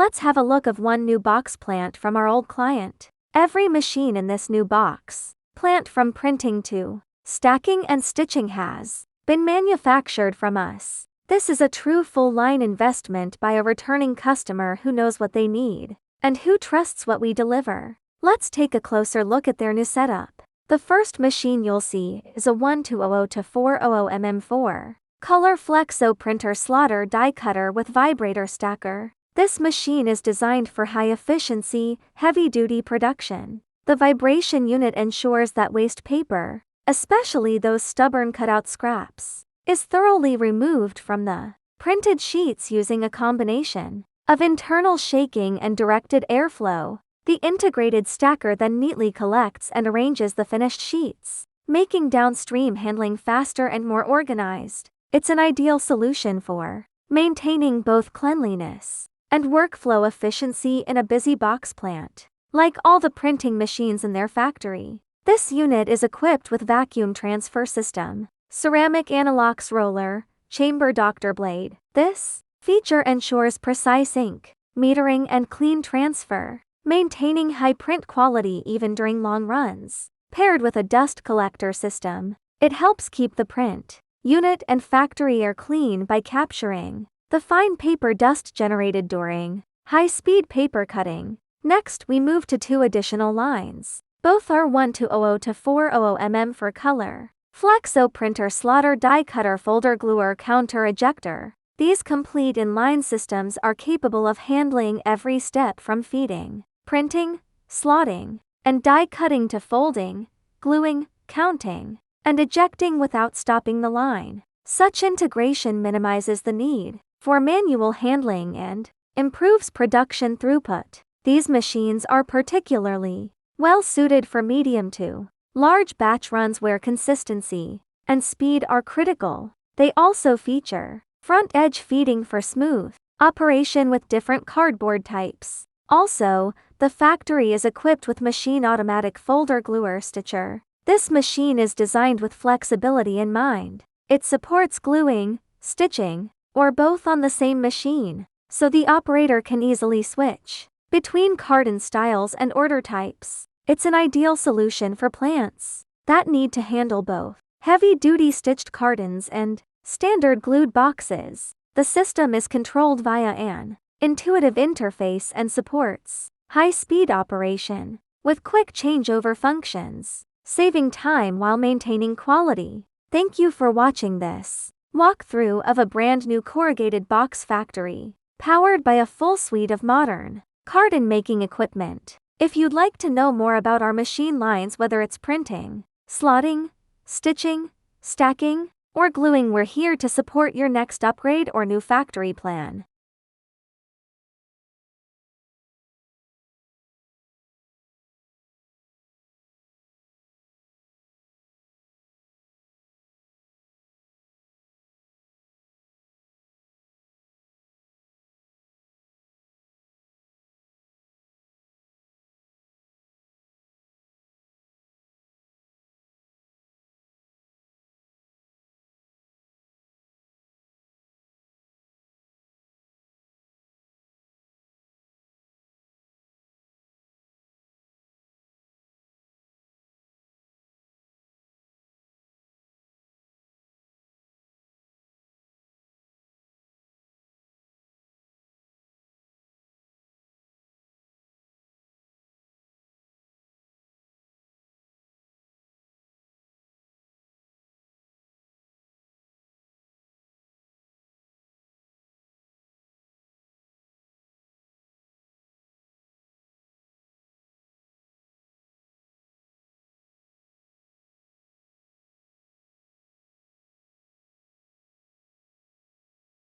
Let's have a look of one new box plant from our old client. Every machine in this new box plant, from printing to stacking and stitching, has been manufactured from us. This is a true full-line investment by a returning customer who knows what they need and who trusts what we deliver. Let's take a closer look at their new setup. The first machine you'll see is a 1200 to 400 mm4 color Flexo printer slaughter die cutter with vibrator stacker. This machine is designed for high-efficiency, heavy-duty production. The vibration unit ensures that waste paper, especially those stubborn cutout scraps, is thoroughly removed from the printed sheets using a combination of internal shaking and directed airflow. The integrated stacker then neatly collects and arranges the finished sheets, making downstream handling faster and more organized. It's an ideal solution for maintaining both cleanliness and workflow efficiency in a busy box plant. Like all the printing machines in their factory, this unit is equipped with Vacuum Transfer Syatem, ceramic Anilox Roller, chamber doctor blade. This feature ensures precise ink metering and clean transfer, maintaining high print quality even during long runs. Paired with a dust collector system, it helps keep the print unit and factory air clean by capturing the fine paper dust generated during high-speed paper cutting. Next, we move to two additional lines. Both are 1200 to 400 mm for color Flexo printer slaughter die cutter folder gluer counter ejector. These complete inline systems are capable of handling every step from feeding, printing, slotting, and die cutting to folding, gluing, counting, and ejecting without stopping the line. Such integration minimizes the need for manual handling and improves production throughput. These machines are particularly well suited for medium to large batch runs where consistency and speed are critical. They also feature front edge feeding for smooth operation with different cardboard types. Also, the factory is equipped with machine automatic folder gluer stitcher. This machine is designed with flexibility in mind. It supports gluing, stitching, or both on the same machine, so the operator can easily switch between carton styles and order types. It's an ideal solution for plants that need to handle both heavy-duty stitched cartons and standard glued boxes. The system is controlled via an intuitive interface and supports high-speed operation with quick changeover functions, saving time while maintaining quality. Thank you for watching this walkthrough of a brand new corrugated box factory, powered by a full suite of modern carton making equipment. If you'd like to know more about our machine lines, whether it's printing, slotting, stitching, stacking, or gluing, we're here to support your next upgrade or new factory plan.